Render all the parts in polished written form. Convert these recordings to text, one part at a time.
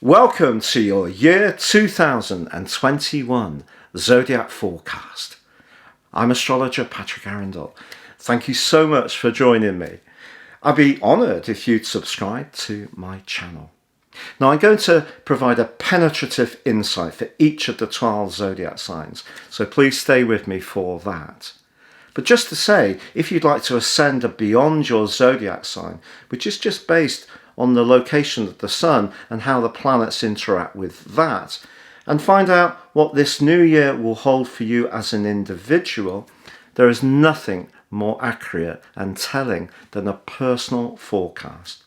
Welcome to your year 2021 Zodiac forecast. I'm astrologer Patrick Arundell. Thank you so much for joining me. I'd be honoured if you'd subscribe to my channel. Now I'm going to provide a penetrative insight for each of the 12 zodiac signs, so please stay with me for that. But just to say, if you'd like to ascend beyond your zodiac sign, which is just based on the location of the sun and how the planets interact with that, and find out what this new year will hold for you as an individual, there is nothing more accurate and telling than a personal forecast.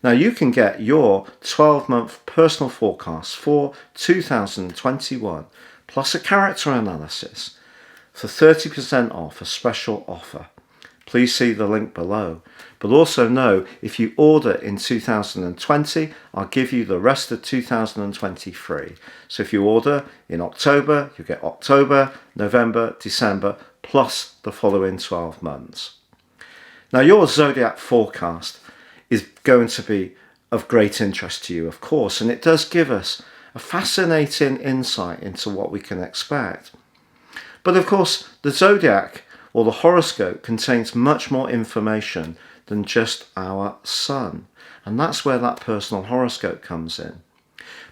Now you can get your 12-month personal forecast for 2021 plus a character analysis for 30% off, a special offer. Please see the link below. But also know, if you order in 2020, I'll give you the rest of 2020 free. So if you order in October, you get October, November, December, plus the following 12 months. Now your zodiac forecast is going to be of great interest to you, of course, and it does give us a fascinating insight into what we can expect. But of course, the zodiac or the horoscope contains much more information than just our sun. And that's where that personal horoscope comes in.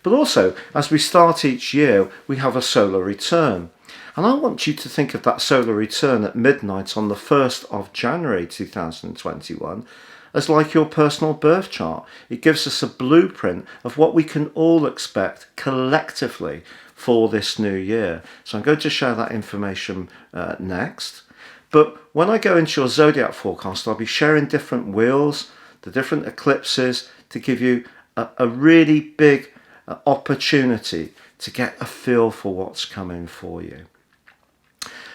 But also, as we start each year, we have a solar return. And I want you to think of that solar return at midnight on the 1st of January 2021 as like your personal birth chart. It gives us a blueprint of what we can all expect collectively for this new year. So I'm going to share that information next. But when I go into your zodiac forecast, I'll be sharing different wheels, the different eclipses, to give you a really big opportunity to get a feel for what's coming for you.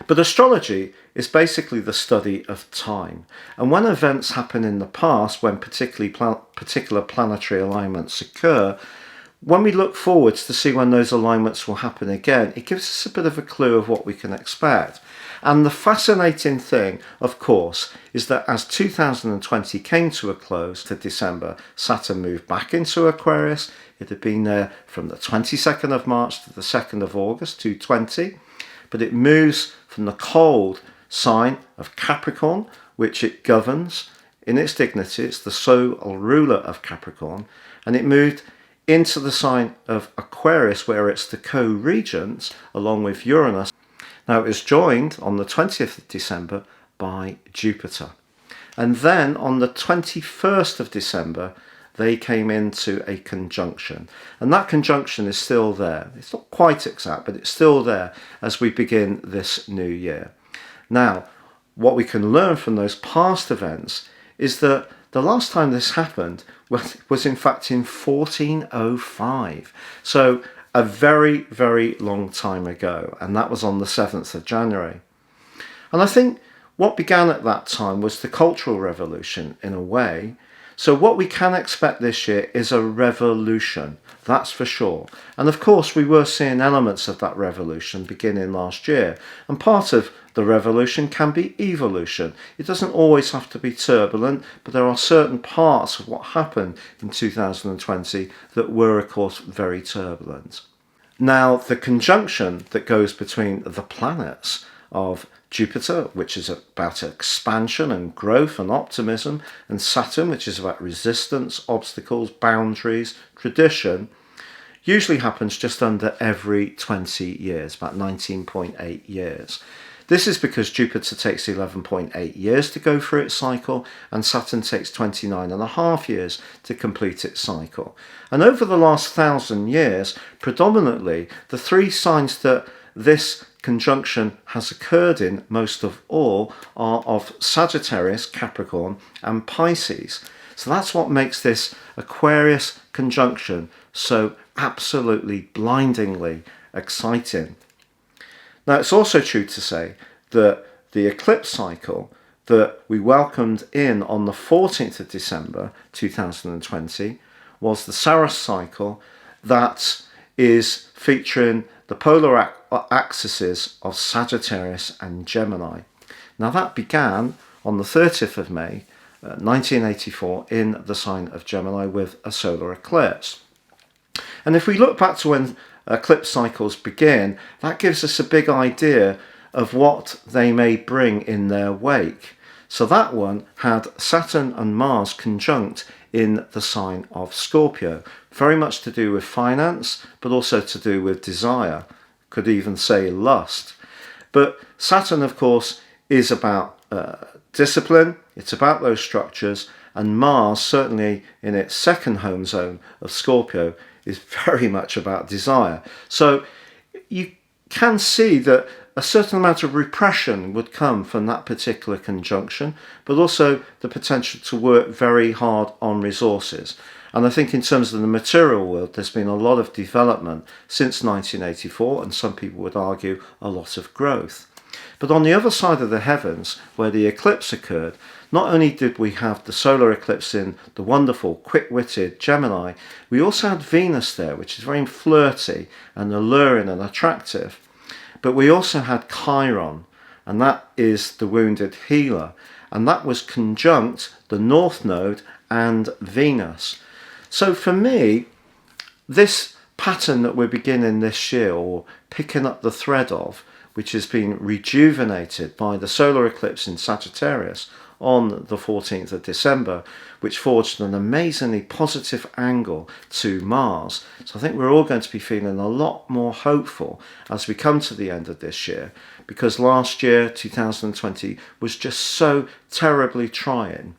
But astrology is basically the study of time. And when events happen in the past, when particular planetary alignments occur, when we look forwards to see when those alignments will happen again, it gives us a bit of a clue of what we can expect. And the fascinating thing, of course, is that as 2020 came to a close to December, Saturn moved back into Aquarius. It had been there from the 22nd of March to the 2nd of August 2020, but it moves from the cold sign of Capricorn, which it governs in its dignity. It's the sole ruler of Capricorn, and it moved into the sign of Aquarius, where it's the co-regent along with Uranus. Now it was joined on the 20th of December by Jupiter. And then on the 21st of December, they came into a conjunction. And that conjunction is still there. It's not quite exact, but it's still there as we begin this new year. Now, what we can learn from those past events is that the last time this happened was in fact in 1405. So a very, very long time ago, and that was on the 7th of January. And I think what began at that time was the Cultural Revolution in a way. So what we can expect this year is a revolution, that's for sure. And of course we were seeing elements of that revolution beginning last year. And part of the revolution can be evolution. It doesn't always have to be turbulent, but there are certain parts of what happened in 2020 that were, of course, very turbulent. Now, the conjunction that goes between the planets of Jupiter, which is about expansion and growth and optimism, and Saturn, which is about resistance, obstacles, boundaries, tradition, usually happens just under every 20 years, about 19.8 years. This is because Jupiter takes 11.8 years to go through its cycle, and Saturn takes 29.5 years to complete its cycle. And over the last 1,000 years, predominantly, the three signs that this conjunction has occurred in most of all are of Sagittarius, Capricorn, and Pisces. So that's what makes this Aquarius conjunction so absolutely blindingly exciting. Now, it's also true to say that the eclipse cycle that we welcomed in on the 14th of December 2020 was the Saros cycle that is featuring the polar axes of Sagittarius and Gemini. Now, that began on the 30th of May 1984 in the sign of Gemini with a solar eclipse. And if we look back to when eclipse cycles begin, that gives us a big idea of what they may bring in their wake. So that one had Saturn and Mars conjunct in the sign of Scorpio, very much to do with finance, but also to do with desire, could even say lust. But Saturn, of course, is about discipline, it's about those structures, and Mars, certainly in its second home zone of Scorpio, is very much about desire. So you can see that a certain amount of repression would come from that particular conjunction, but also the potential to work very hard on resources. And I think in terms of the material world, there's been a lot of development since 1984, and some people would argue a lot of growth. But on the other side of the heavens, where the eclipse occurred, not only did we have the solar eclipse in the wonderful, quick-witted Gemini, we also had Venus there, which is very flirty and alluring and attractive. But we also had Chiron, and that is the wounded healer, and that was conjunct the North Node and Venus. So for me, this pattern that we're beginning this year, or picking up the thread of, which has been rejuvenated by the solar eclipse in Sagittarius on the 14th of December, which forged an amazingly positive angle to Mars. So I think we're all going to be feeling a lot more hopeful as we come to the end of this year, because last year, 2020, was just so terribly trying.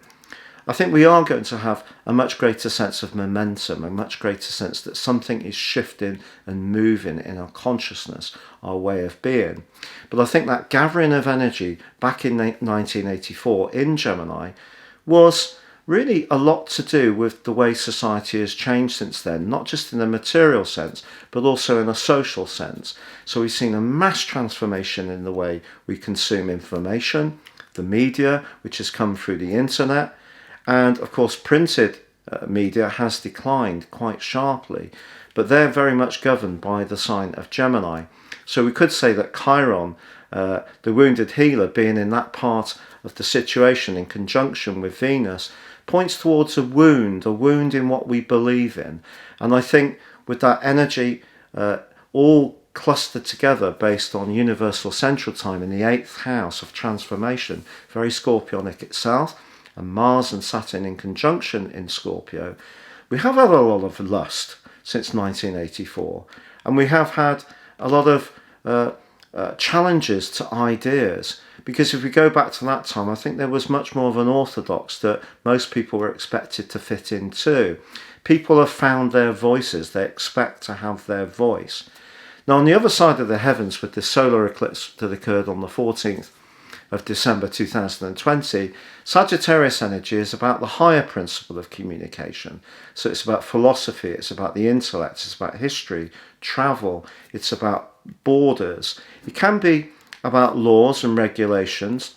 I think we are going to have a much greater sense of momentum, a much greater sense that something is shifting and moving in our consciousness, our way of being. But I think that gathering of energy back in 1984 in Gemini was really a lot to do with the way society has changed since then, not just in a material sense, but also in a social sense. So we've seen a mass transformation in the way we consume information, the media, which has come through the internet, and of course printed media has declined quite sharply, but they're very much governed by the sign of Gemini. So we could say that Chiron, the wounded healer, being in that part of the situation in conjunction with Venus, points towards a wound in what we believe in. And I think with that energy all clustered together based on universal central time in the 8th house of transformation, very Scorpionic itself, and Mars and Saturn in conjunction in Scorpio, we have had a lot of lust since 1984, and we have had a lot of challenges to ideas, because if we go back to that time, I think there was much more of an orthodox that most people were expected to fit into. People have found their voices, they expect to have their voice. Now on the other side of the heavens, with the solar eclipse that occurred on the 14th of December 2020, Sagittarius energy is about the higher principle of communication. So it's about philosophy, it's about the intellect, it's about history, travel, it's about borders. It can be about laws and regulations,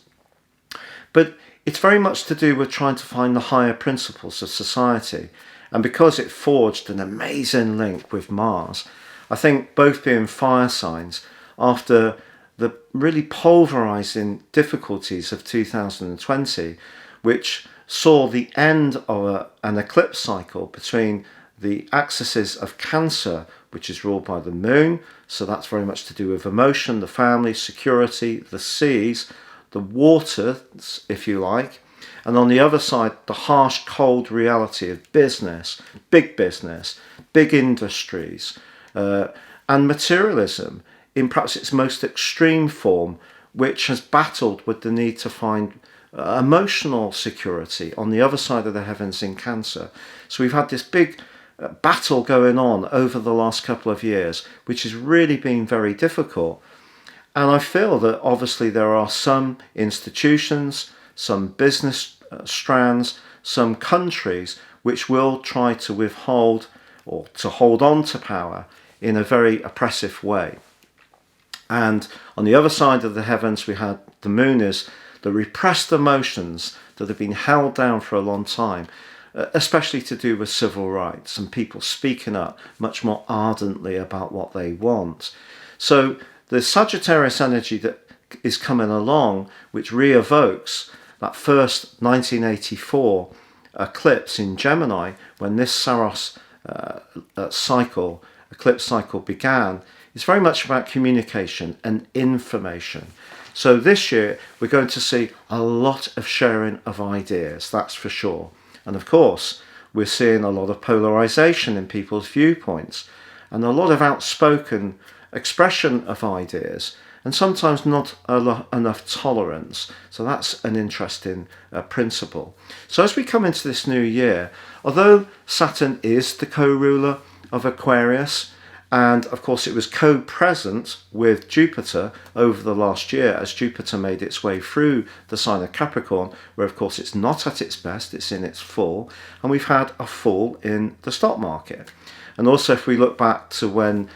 but it's very much to do with trying to find the higher principles of society. And because it forged an amazing link with Mars, I think both being fire signs, after the really pulverizing difficulties of 2020, which saw the end of an eclipse cycle between the axes of Cancer, which is ruled by the moon, so that's very much to do with emotion, the family, security, the seas, the waters, if you like, and on the other side, the harsh, cold reality of business, big industries, and materialism in perhaps its most extreme form, which has battled with the need to find emotional security on the other side of the heavens in Cancer. So we've had this big battle going on over the last couple of years, which has really been very difficult. And I feel that obviously there are some institutions, some business strands, some countries which will try to withhold or to hold on to power in a very oppressive way. And on the other side of the heavens, we had the moon is the repressed emotions that have been held down for a long time, especially to do with civil rights and people speaking up much more ardently about what they want. So the Sagittarius energy that is coming along, which re-evokes that first 1984 eclipse in Gemini, when this Saros eclipse cycle began, is very much about communication and information. So this year we're going to see a lot of sharing of ideas, that's for sure. And of course, we're seeing a lot of polarization in people's viewpoints and a lot of outspoken expression of ideas, and sometimes not enough tolerance. So that's an interesting principle. So as we come into this new year, although Saturn is the co-ruler of Aquarius, and of course it was co-present with Jupiter over the last year as Jupiter made its way through the sign of Capricorn, where of course it's not at its best, it's in its fall, and we've had a fall in the stock market. And also if we look back to when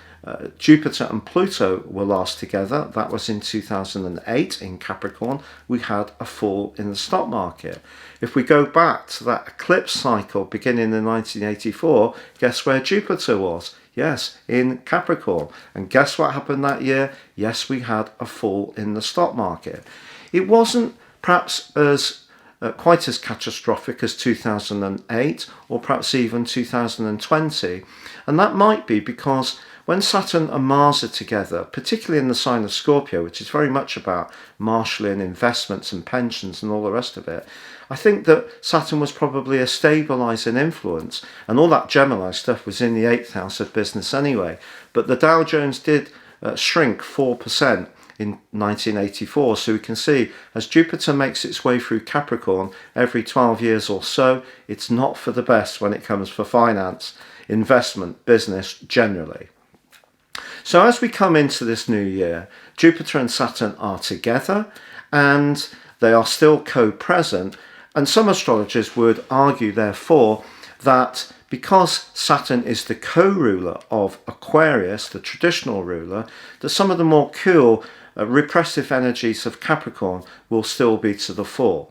Jupiter and Pluto were last together, that was in 2008 in Capricorn, we had a fall in the stock market. If we go back to that eclipse cycle beginning in 1984, guess where Jupiter was? Yes, in Capricorn. And guess what happened that year? Yes, we had a fall in the stock market. It wasn't perhaps as quite as catastrophic as 2008 or perhaps even 2020. And that might be because when Saturn and Mars are together, particularly in the sign of Scorpio, which is very much about marshalling investments and pensions and all the rest of it, I think that Saturn was probably a stabilising influence, and all that Gemini stuff was in the 8th house of business anyway. But the Dow Jones did shrink 4% in 1984, so we can see as Jupiter makes its way through Capricorn every 12 years or so, it's not for the best when it comes for finance, investment, business generally. So as we come into this new year, Jupiter and Saturn are together and they are still co-present, and some astrologers would argue therefore that because Saturn is the co-ruler of Aquarius, the traditional ruler, that some of the more cool repressive energies of Capricorn will still be to the fore.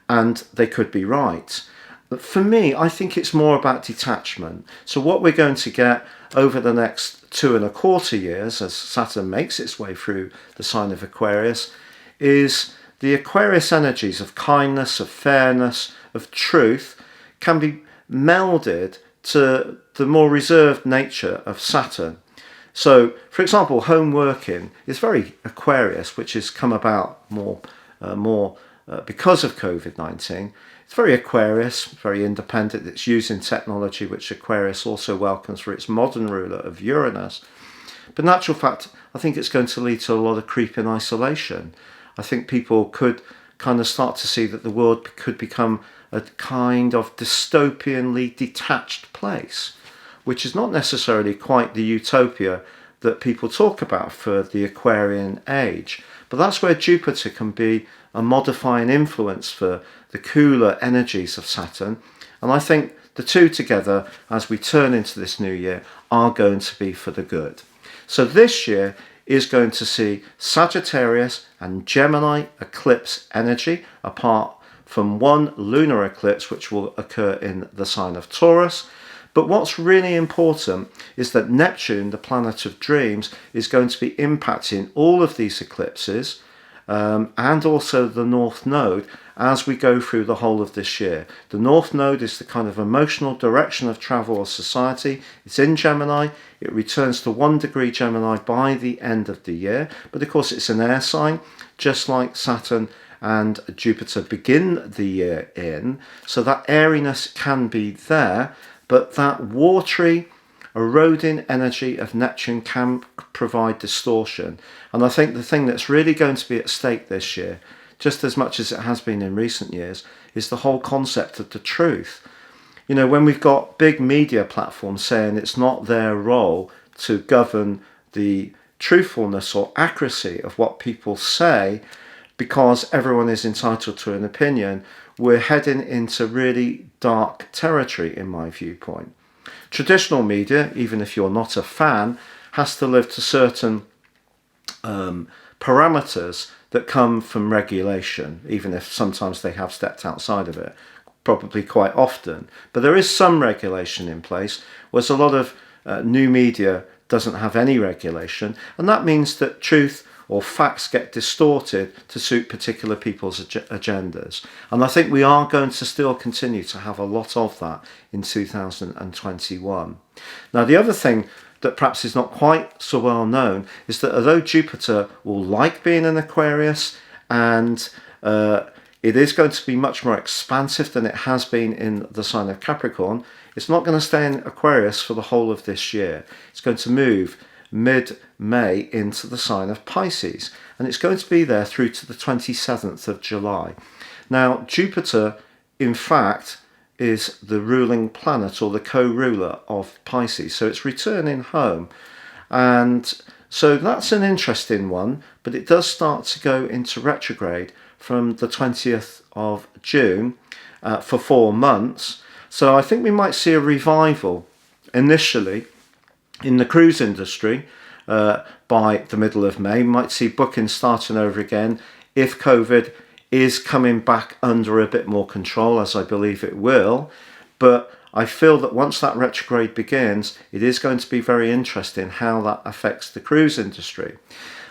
And they could be right. But for me, I think it's more about detachment. So what we're going to get over the next 2.25 years as Saturn makes its way through the sign of Aquarius is the Aquarius energies of kindness, of fairness, of truth can be melded to the more reserved nature of Saturn. So, for example, home working is very Aquarius, which has come about more because of COVID-19. It's very Aquarius, very independent. It's using technology, which Aquarius also welcomes for its modern ruler of Uranus. But in actual fact, I think it's going to lead to a lot of creeping isolation. I think people could kind of start to see that the world could become a kind of dystopianly detached place, which is not necessarily quite the utopia that people talk about for the Aquarian age. But that's where Jupiter can be a modifying influence for the cooler energies of Saturn. And I think the two together, as we turn into this new year, are going to be for the good. So this year is going to see Sagittarius and Gemini eclipse energy, apart from one lunar eclipse which will occur in the sign of Taurus. But what's really important is that Neptune, the planet of dreams, is going to be impacting all of these eclipses and also the North Node as we go through the whole of this year. The North Node is the kind of emotional direction of travel or society. It's in Gemini. It returns to 1 degree Gemini by the end of the year. But of course it's an air sign, just like Saturn and Jupiter begin the year in. So that airiness can be there, but that watery, eroding energy of Neptune can provide distortion. And I think the thing that's really going to be at stake this year, just as much as it has been in recent years, is the whole concept of the truth. You know, when we've got big media platforms saying it's not their role to govern the truthfulness or accuracy of what people say because everyone is entitled to an opinion, we're heading into really dark territory in my viewpoint. Traditional media, even if you're not a fan, has to live to certain parameters that come from regulation, even if sometimes they have stepped outside of it, probably quite often. But there is some regulation in place, whereas a lot of new media doesn't have any regulation, and that means that truth or facts get distorted to suit particular people's agendas. And I think we are going to still continue to have a lot of that in 2021. Now, the other thing that perhaps is not quite so well known is that although Jupiter will like being in Aquarius, and it is going to be much more expansive than it has been in the sign of Capricorn, it's not going to stay in Aquarius for the whole of this year. It's going to move mid-May into the sign of Pisces, and it's going to be there through to the 27th of July. Now, Jupiter, in fact, is the ruling planet or the co-ruler of Pisces, so it's returning home, and so that's an interesting one, but it does start to go into retrograde from the 20th of June for 4 months. So I think we might see a revival initially in the cruise industry by the middle of May. We might see bookings starting over again if COVID is coming back under a bit more control, as I believe it will. But I feel that once that retrograde begins, it is going to be very interesting how that affects the cruise industry.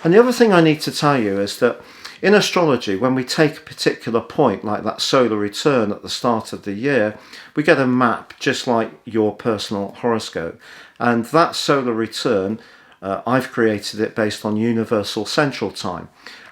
And the other thing I need to tell you is that in astrology, when we take a particular point like that solar return at the start of the year, we get a map just like your personal horoscope. And that solar return, I've created it based on universal central time.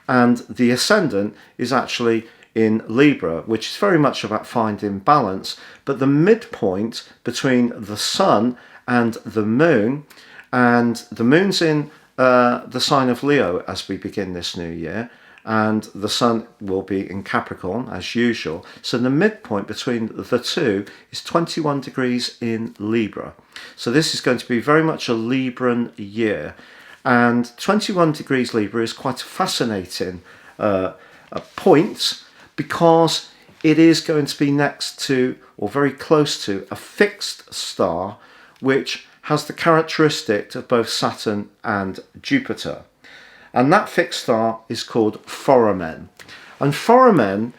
And the ascendant is actually in Libra, which is very much about finding balance. But the midpoint between the sun and the moon's in the sign of Leo as we begin this new year, and the sun will be in Capricorn as usual. So the midpoint between the two is 21 degrees in Libra. So this is going to be very much a Libran year. And 21 degrees Libra is quite a fascinating point, because it is going to be next to, or very close to, a fixed star which has the characteristic of both Saturn and Jupiter. And that fixed star is called Foramen. And Foramen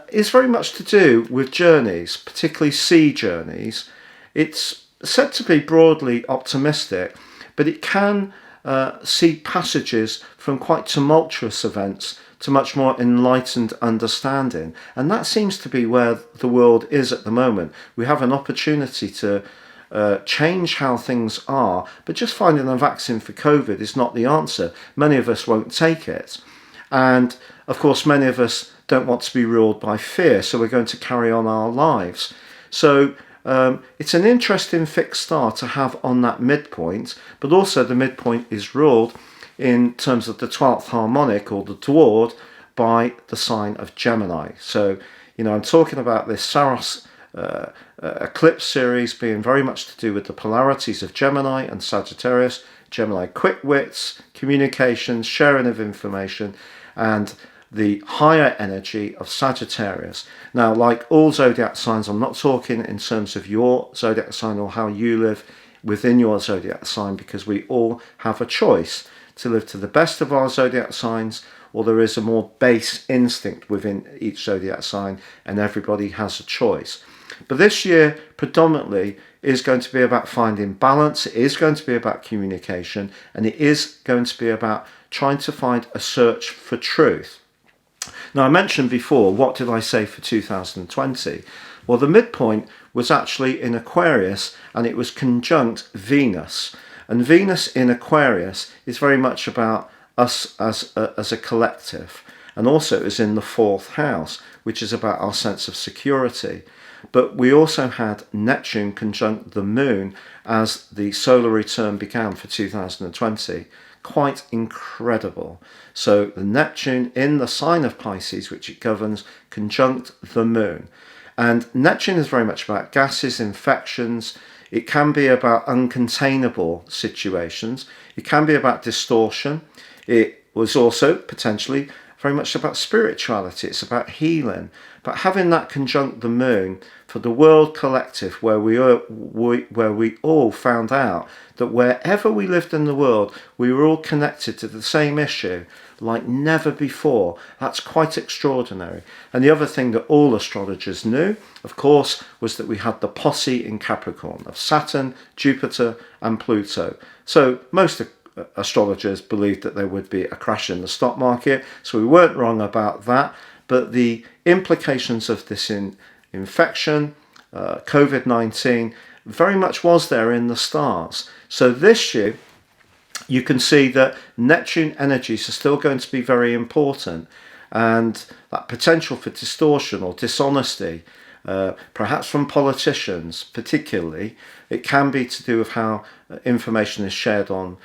is very much to do with journeys, particularly sea journeys. It's said to be broadly optimistic, but it can see passages from quite tumultuous events to much more enlightened understanding. And that seems to be where the world is at the moment. We have an opportunity to change how things are, but just finding a vaccine for COVID is not the answer. Many of us won't take it. And of course, many of us don't want to be ruled by fear, so we're going to carry on our lives. So it's an interesting fixed star to have on that midpoint, but also the midpoint is ruled in terms of the 12th harmonic, or the Dward, by the sign of Gemini. So, I'm talking about this Saros Eclipse series being very much to do with the polarities of Gemini and Sagittarius. Gemini, quick wits, communications, sharing of information, and the higher energy of Sagittarius. Now, like all zodiac signs, I'm not talking in terms of your zodiac sign or how you live within your zodiac sign, because we all have a choice to live to the best of our zodiac signs, or there is a more base instinct within each zodiac sign, and everybody has a choice. But this year predominantly is going to be about finding balance, it is going to be about communication, and it is going to be about trying to find a search for truth. Now, I mentioned before, what did I say for 2020? Well, the midpoint was actually in Aquarius, and it was conjunct Venus. And Venus in Aquarius is very much about us as a collective, and also is in the 4th house, which is about our sense of security. But we also had Neptune conjunct the moon as the solar return began for 2020. Quite incredible. So the Neptune in the sign of Pisces, which it governs, conjunct the moon. And Neptune is very much about gases, infections. It can be about uncontainable situations. It can be about distortion. It was also potentially very much about spirituality. It's about healing. But having that conjunct the moon for the world collective, where we all found out that wherever we lived in the world, we were all connected to the same issue like never before. That's quite extraordinary. And the other thing that all astrologers knew, of course, was that we had the posse in Capricorn of Saturn, Jupiter and Pluto. So most astrologers believed that there would be a crash in the stock market, so we weren't wrong about that. But the implications of this infection, COVID-19, very much was there in the stars. So this year, you can see that Neptune energies are still going to be very important, and that potential for distortion or dishonesty, perhaps from politicians particularly, it can be to do with how information is shared on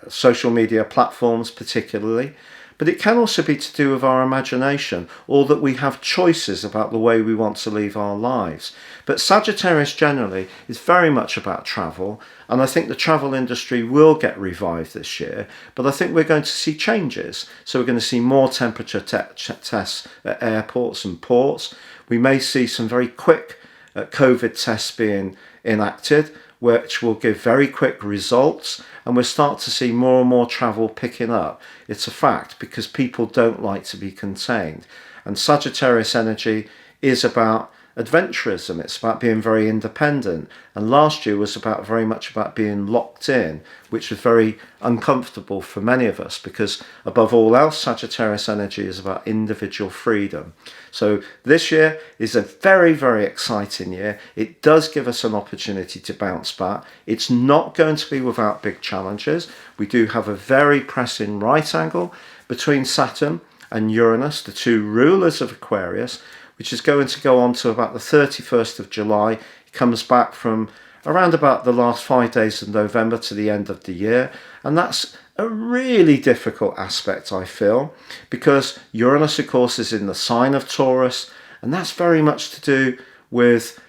social media platforms particularly, but it can also be to do with our imagination, or that we have choices about the way we want to live our lives. But Sagittarius generally is very much about travel, and I think the travel industry will get revived this year, but I think we're going to see changes. So we're going to see more temperature tests at airports and ports. We may see some very quick COVID tests being enacted, which will give very quick results, and we'll start to see more and more travel picking up. It's a fact, because people don't like to be contained. And Sagittarius energy is about adventurism. It's about being very independent. And last year was very much about being locked in, which was very uncomfortable for many of us, because above all else, Sagittarius energy is about individual freedom. So this year is a very, very exciting year. It does give us an opportunity to bounce back. It's not going to be without big challenges. We do have a very pressing right angle between Saturn and Uranus, the two rulers of Aquarius, which is going to go on to about the 31st of July. It comes back from around about the last 5 days of November to the end of the year. And that's a really difficult aspect, I feel, because Uranus, of course, is in the sign of Taurus, and that's very much to do with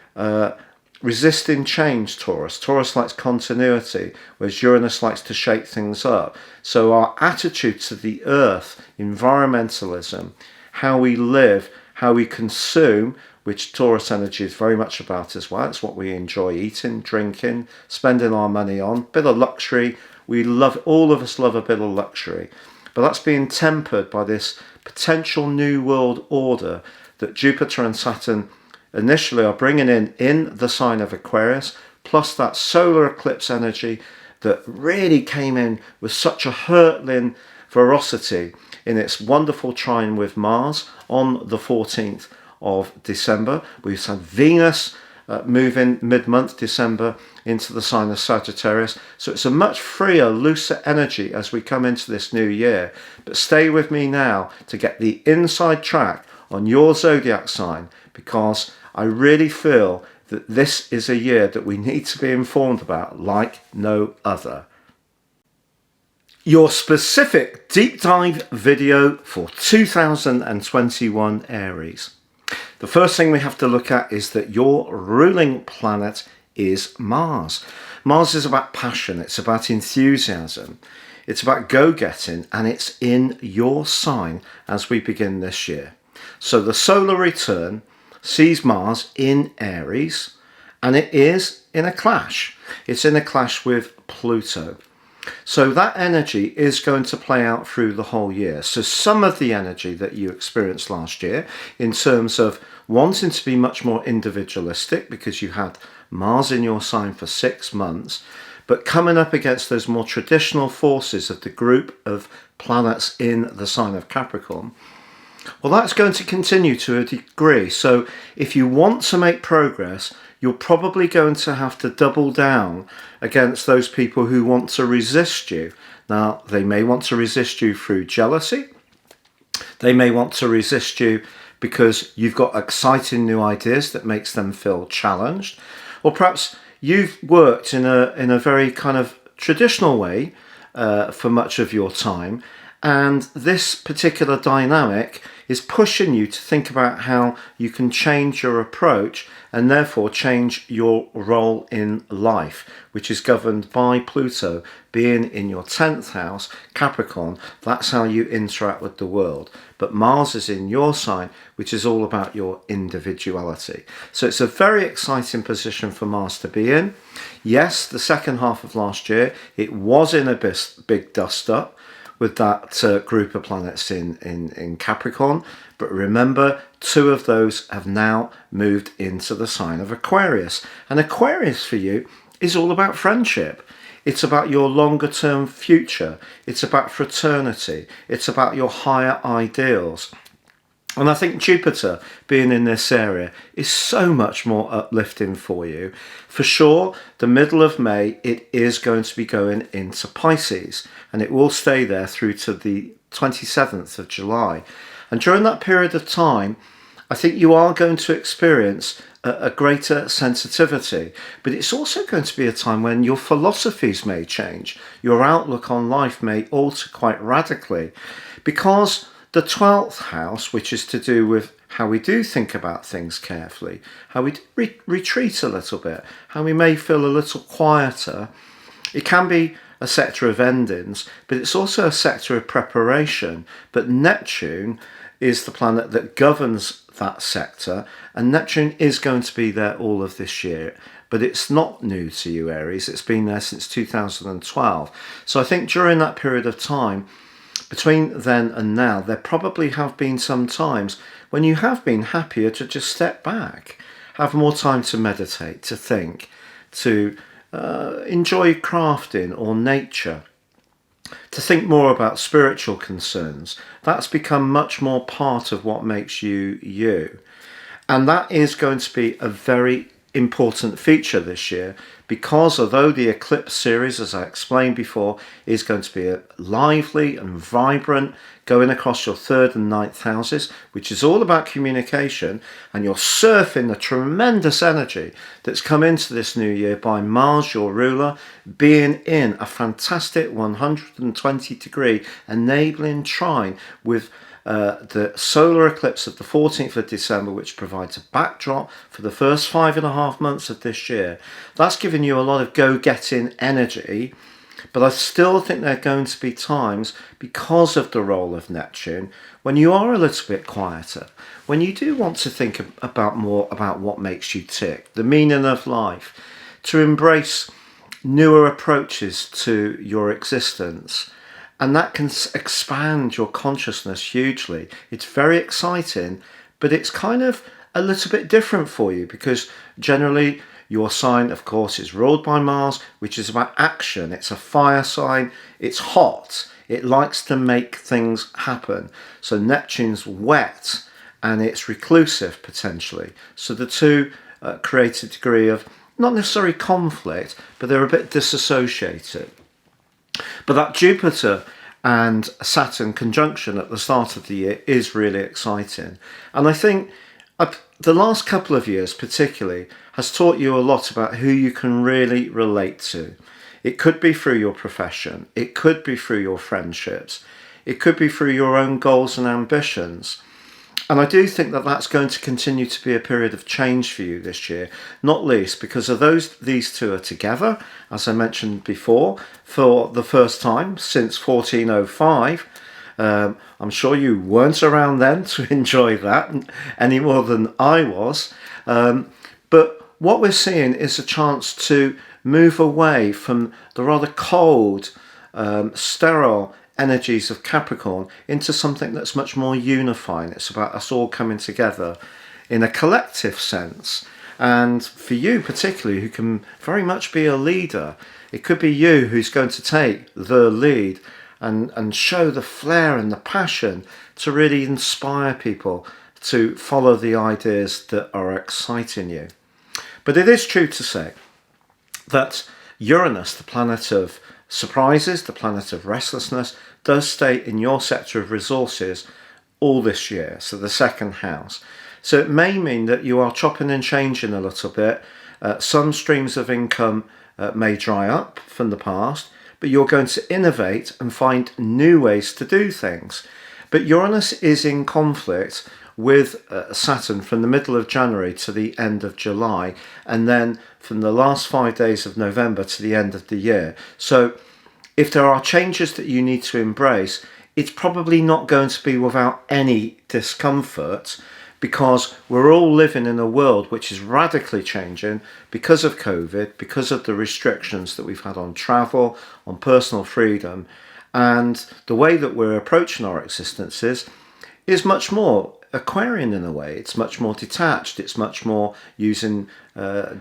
resisting change. Taurus likes continuity, whereas Uranus likes to shake things up. So our attitude to the earth, environmentalism, how we live, how we consume, which Taurus energy is very much about as well. It's what we enjoy eating, drinking, spending our money on, bit of luxury. All of us love a bit of luxury, but that's being tempered by this potential new world order that Jupiter and Saturn initially are bringing in the sign of Aquarius, plus that solar eclipse energy that really came in with such a hurtling ferocity in its wonderful trine with Mars on the 14th of December. We've had Venus moving mid-month December into the sign of Sagittarius. So it's a much freer, looser energy as we come into this new year. But stay with me now to get the inside track on your zodiac sign, because I really feel that this is a year that we need to be informed about like no other. Your specific deep dive video for 2021 Aries. The first thing we have to look at is that your ruling planet is Mars. Mars is about passion, it's about enthusiasm, it's about go-getting, and it's in your sign as we begin this year. So the solar return sees Mars in Aries, and it is in a clash. It's in a clash with Pluto. So that energy is going to play out through the whole year. So some of the energy that you experienced last year in terms of wanting to be much more individualistic, because you had Mars in your sign for 6 months, but coming up against those more traditional forces of the group of planets in the sign of Capricorn, well, that's going to continue to a degree. So if you want to make progress, you're probably going to have to double down against those people who want to resist you. Now, they may want to resist you through jealousy. They may want to resist you because you've got exciting new ideas that makes them feel challenged. Or perhaps you've worked in a very kind of traditional way for much of your time, and this particular dynamic is pushing you to think about how you can change your approach and therefore change your role in life, which is governed by Pluto being in your 10th house, Capricorn. That's how you interact with the world. But Mars is in your sign, which is all about your individuality. So it's a very exciting position for Mars to be in. Yes, the second half of last year, it was in a big dust up with that group of planets in Capricorn. But remember, 2 of those have now moved into the sign of Aquarius. And Aquarius for you is all about friendship. It's about your longer term future. It's about fraternity. It's about your higher ideals. And I think Jupiter being in this area is so much more uplifting for you. For sure, the middle of May, it is going to be going into Pisces, and it will stay there through to the 27th of July. And during that period of time, I think you are going to experience a greater sensitivity, but it's also going to be a time when your philosophies may change. Your outlook on life may alter quite radically, because the 12th house, which is to do with how we do think about things carefully, how we retreat a little bit, how we may feel a little quieter. It can be a sector of endings, but it's also a sector of preparation. But Neptune is the planet that governs that sector, and Neptune is going to be there all of this year. But it's not new to you, Aries. It's been there since 2012. So I think during that period of time, between then and now, there probably have been some times when you have been happier to just step back, have more time to meditate, to think, to enjoy crafting or nature, to think more about spiritual concerns. That's become much more part of what makes you you. And that is going to be a very important feature this year, because although the Eclipse series, as I explained before, is going to be lively and vibrant, going across your 3rd and 9th houses, which is all about communication, and you're surfing the tremendous energy that's come into this new year by Mars, your ruler, being in a fantastic 120-degree enabling trine with the solar eclipse of the 14th of December, which provides a backdrop for the first 5.5 months of this year. That's given you a lot of go-getting energy, but I still think there are going to be times, because of the role of Neptune, when you are a little bit quieter, when you do want to think about more about what makes you tick, the meaning of life, to embrace newer approaches to your existence. And that can expand your consciousness hugely. It's very exciting, but it's kind of a little bit different for you, because generally your sign, of course, is ruled by Mars, which is about action. It's a fire sign. It's hot. It likes to make things happen. So Neptune's wet and it's reclusive potentially. So the two create a degree of not necessarily conflict, but they're a bit disassociated. But that Jupiter and Saturn conjunction at the start of the year is really exciting. And I think the last couple of years particularly has taught you a lot about who you can really relate to. It could be through your profession. It could be through your friendships. It could be through your own goals and ambitions. And I do think that that's going to continue to be a period of change for you this year, not least because of these two are together, as I mentioned before, for the first time since 1405. I'm sure you weren't around then to enjoy that any more than I was. But what we're seeing is a chance to move away from the rather cold, sterile energies of Capricorn into something that's much more unifying. It's about us all coming together in a collective sense. And for you particularly, who can very much be a leader, it could be you who's going to take the lead and show the flair and the passion to really inspire people to follow the ideas that are exciting you. But it is true to say that Uranus, the planet of surprises, the planet of restlessness, does stay in your sector of resources all this year, so the 2nd house. So it may mean that you are chopping and changing a little bit. Some streams of income may dry up from the past, but you're going to innovate and find new ways to do things. But Uranus is in conflict with Saturn from the middle of January to the end of July, and then from the last 5 days of November to the end of the year. So if there are changes that you need to embrace, it's probably not going to be without any discomfort, because we're all living in a world which is radically changing because of COVID, because of the restrictions that we've had on travel, on personal freedom, and the way that we're approaching our existences is much more Aquarian in a way. It's much more detached. It's much more using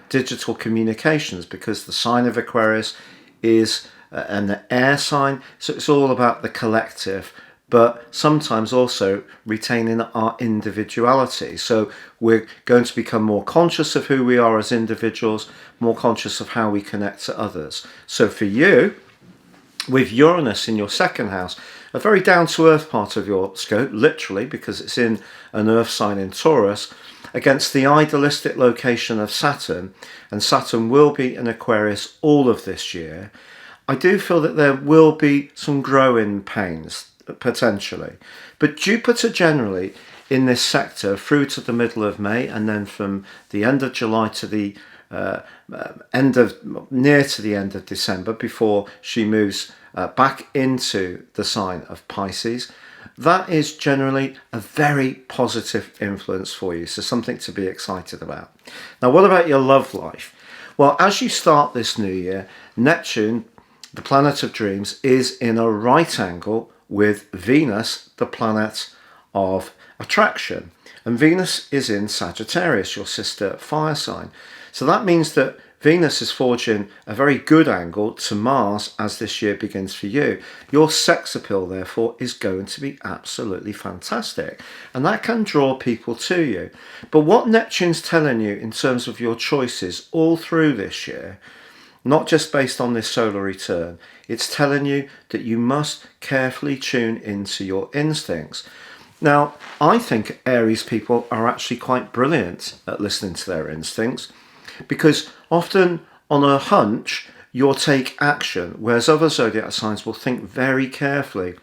digital communications, because the sign of Aquarius is an air sign, so it's all about the collective, but sometimes also retaining our individuality. So we're going to become more conscious of who we are as individuals, more conscious of how we connect to others. So for you, with Uranus in your second house, a very down-to-earth part of your scope, literally, because it's in an earth sign in Taurus, against the idealistic location of Saturn, and Saturn will be in Aquarius all of this year, I do feel that there will be some growing pains, potentially. But Jupiter generally in this sector through to the middle of May, and then from the end of July to the near to the end of December, before she moves back into the sign of Pisces, that is generally a very positive influence for you. So something to be excited about. Now, what about your love life? Well, as you start this new year, Neptune, the planet of dreams, is in a right angle with Venus, the planet of attraction. And Venus is in Sagittarius, your sister fire sign. So that means that Venus is forging a very good angle to Mars as this year begins for you. Your sex appeal, therefore, is going to be absolutely fantastic. And that can draw people to you. But what Neptune's telling you in terms of your choices all through this year, not just based on this solar return, it's telling you that you must carefully tune into your instincts. Now, I think Aries people are actually quite brilliant at listening to their instincts, because often on a hunch, you'll take action, whereas other zodiac signs will think very carefully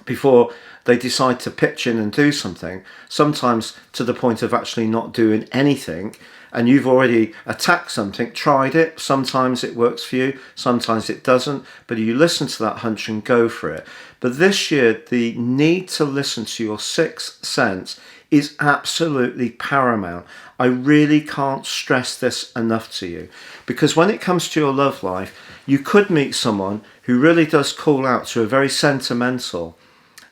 before they decide to pitch in and do something, sometimes to the point of actually not doing anything. And you've already attacked something, tried it, sometimes it works for you, sometimes it doesn't, but you listen to that hunch and go for it. But this year, the need to listen to your sixth sense is absolutely paramount. I really can't stress this enough to you, because when it comes to your love life, you could meet someone who really does call out to a very sentimental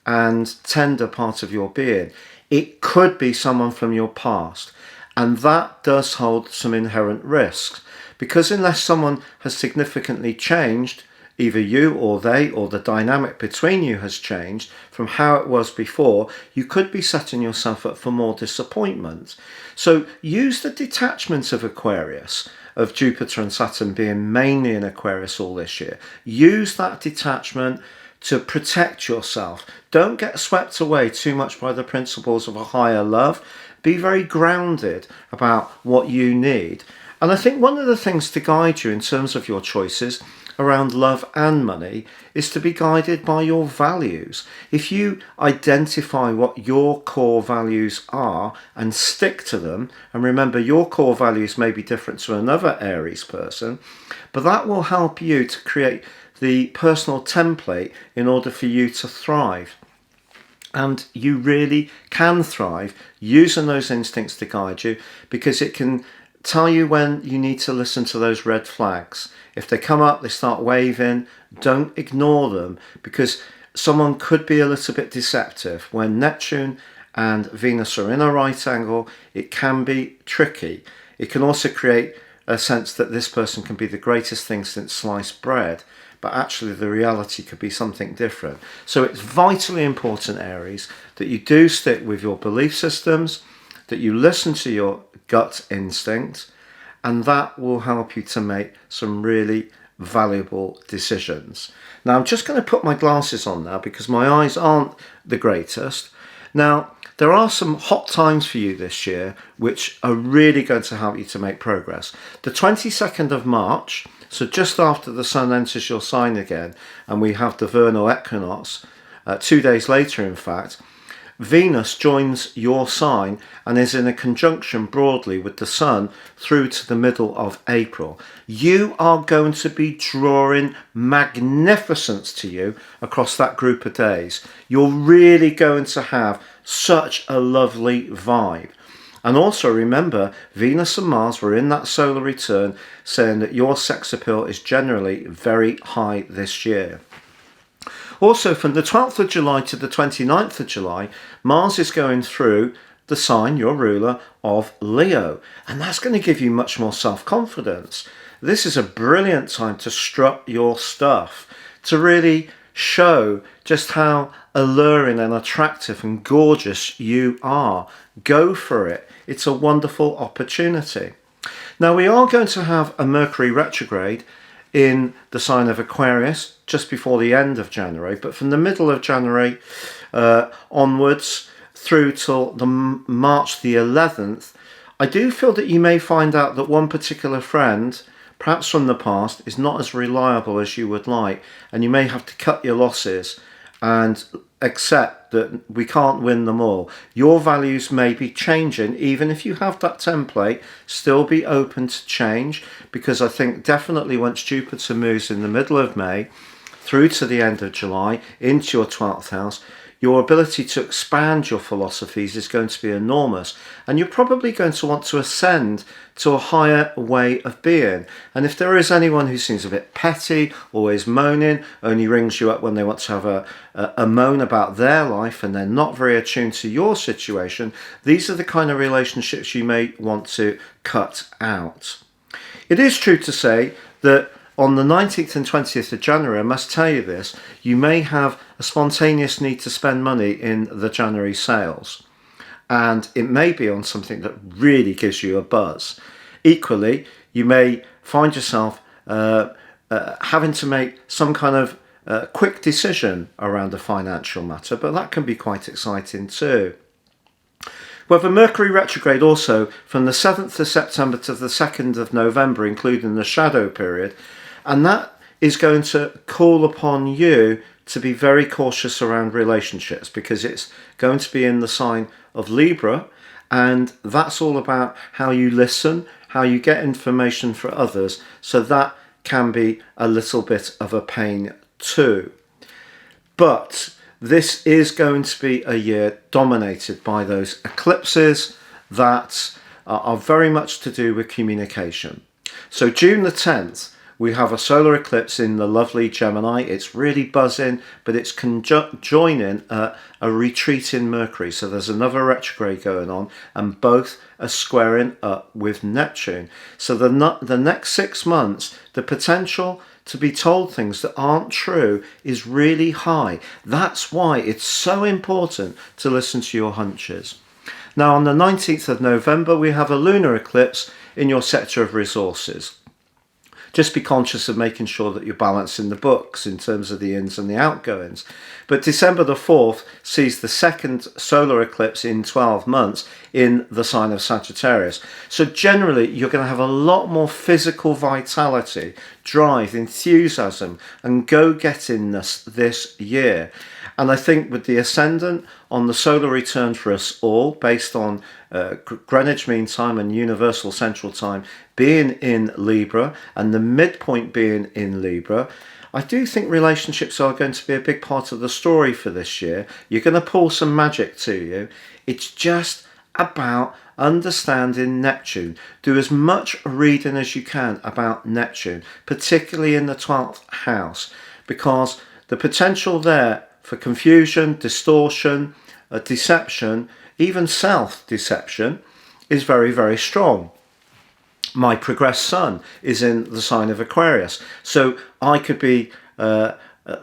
and tender part of your being. It could be someone from your past. And that does hold some inherent risks, because unless someone has significantly changed, either you or they, or the dynamic between you has changed from how it was before, you could be setting yourself up for more disappointment. So use the detachment of Aquarius, of Jupiter and Saturn being mainly in Aquarius all this year. Use that detachment to protect yourself. Don't get swept away too much by the principles of a higher love. Be very grounded about what you need. And I think one of the things to guide you in terms of your choices around love and money is to be guided by your values. If you identify what your core values are and stick to them, and remember your core values may be different to another Aries person, but that will help you to create the personal template in order for you to thrive. And you really can thrive using those instincts to guide you, because it can tell you when you need to listen to those red flags. If they come up, they start waving, don't ignore them, because someone could be a little bit deceptive. When Neptune and Venus are in a right angle, it can be tricky. It can also create a sense that this person can be the greatest thing since sliced bread, but actually the reality could be something different. So it's vitally important, Aries, that you do stick with your belief systems, that you listen to your gut instinct, and that will help you to make some really valuable decisions. Now, I'm just going to put my glasses on now because my eyes aren't the greatest. Now, there are some hot times for you this year which are really going to help you to make progress. The 22nd of March, so just after the sun enters your sign again, and we have the vernal equinox, 2 days later in fact, Venus joins your sign and is in a conjunction broadly with the sun through to the middle of April. You are going to be drawing magnificence to you across that group of days. You're really going to have such a lovely vibe. And also remember, Venus and Mars were in that solar return, saying that your sex appeal is generally very high this year. Also, from the 12th of July to the 29th of July, Mars is going through the sign, your ruler, of Leo. And that's going to give you much more self-confidence. This is a brilliant time to strut your stuff, to really show just how alluring and attractive and gorgeous you are. Go for it. It's a wonderful opportunity. Now, we are going to have a Mercury retrograde in the sign of Aquarius just before the end of January, but from the middle of January onwards through till the March the 11th, I do feel that you may find out that one particular friend, perhaps from the past, is not as reliable as you would like, and you may have to cut your losses and accept that we can't win them all. Your values may be changing. Even if you have that template, still be open to change, because I think definitely once Jupiter moves in the middle of May through to the end of July into your 12th house, your ability to expand your philosophies is going to be enormous, and you're probably going to want to ascend to a higher way of being. And if there is anyone who seems a bit petty, always moaning, only rings you up when they want to have a moan about their life and they're not very attuned to your situation, these are the kind of relationships you may want to cut out. It is true to say that on the 19th and 20th of January, I must tell you this, you may have a spontaneous need to spend money in the January sales. And it may be on something that really gives you a buzz. Equally, you may find yourself having to make some kind of quick decision around a financial matter, but that can be quite exciting too. We have a Mercury retrograde also from the 7th of September to the 2nd of November, including the shadow period. And that is going to call upon you to be very cautious around relationships, because it's going to be in the sign of Libra, and that's all about how you listen, how you get information for others, so that can be a little bit of a pain too. But this is going to be a year dominated by those eclipses that are very much to do with communication. So June the 10th, we have a solar eclipse in the lovely Gemini. It's really buzzing, but it's joining a retreating Mercury. So there's another retrograde going on, and both are squaring up with Neptune. So the next 6 months, the potential to be told things that aren't true is really high. That's why it's so important to listen to your hunches. Now, on the 19th of November, we have a lunar eclipse in your sector of resources. Just be conscious of making sure that you're balancing the books in terms of the ins and the outgoings. But December the 4th sees the second solar eclipse in 12 months in the sign of Sagittarius. So generally, you're going to have a lot more physical vitality, drive, enthusiasm, and go-gettingness this year. And I think with the ascendant on the solar return for us all, based on Greenwich Mean Time and Universal Central Time being in Libra, and the midpoint being in Libra, I do think relationships are going to be a big part of the story for this year. You're going to pull some magic to you. It's just about understanding Neptune. Do as much reading as you can about Neptune, particularly in the 12th house, because the potential there for confusion, distortion, deception, even self-deception is very, very strong. My progressed sun is in the sign of Aquarius. So I could be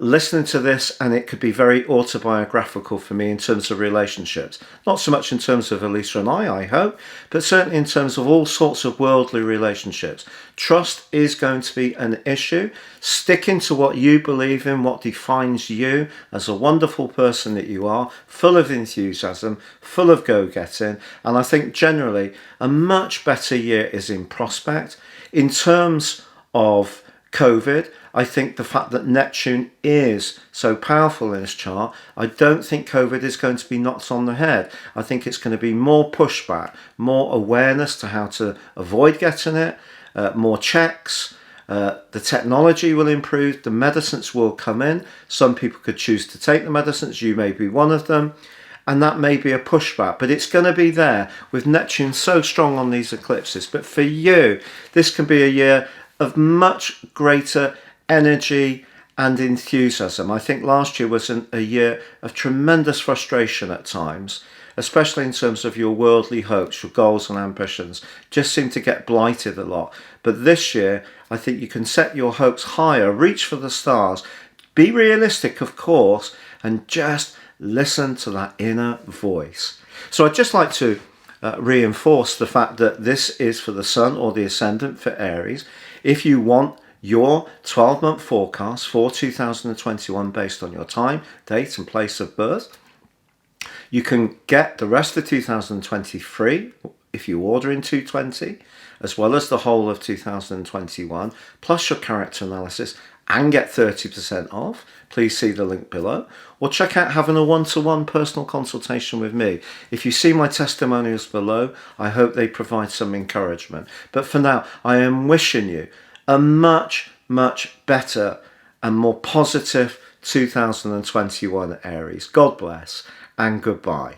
listening to this, and it could be very autobiographical for me in terms of relationships. Not so much in terms of Elisa and I hope, but certainly in terms of all sorts of worldly relationships. Trust is going to be an issue. Sticking to what you believe in, what defines you as a wonderful person that you are, full of enthusiasm, full of go-getting. And I think generally a much better year is in prospect. In terms of COVID, I think the fact that Neptune is so powerful in this chart, I don't think COVID is going to be knocked on the head. I think it's going to be more pushback, more awareness to how to avoid getting it, more checks. The technology will improve, the medicines will come in. Some people could choose to take the medicines, you may be one of them, and that may be a pushback, but it's going to be there with Neptune so strong on these eclipses. But for you, this can be a year of much greater energy and enthusiasm. I think last year was a year of tremendous frustration at times, especially in terms of your worldly hopes, your goals and ambitions, just seem to get blighted a lot. But this year, I think you can set your hopes higher, reach for the stars, be realistic, of course, and just listen to that inner voice. So I'd just like to reinforce the fact that this is for the Sun or the Ascendant for Aries. If you want your 12-month forecast for 2021 based on your time, date and place of birth, you can get the rest of 2023 if you order in 220, as well as the whole of 2021, plus your character analysis, and get 30% off. Please see the link below, or check out having a one-to-one personal consultation with me. If you see my testimonials below, I hope they provide some encouragement. But for now, I am wishing you a much, much better and more positive 2021 Aries. God bless and goodbye.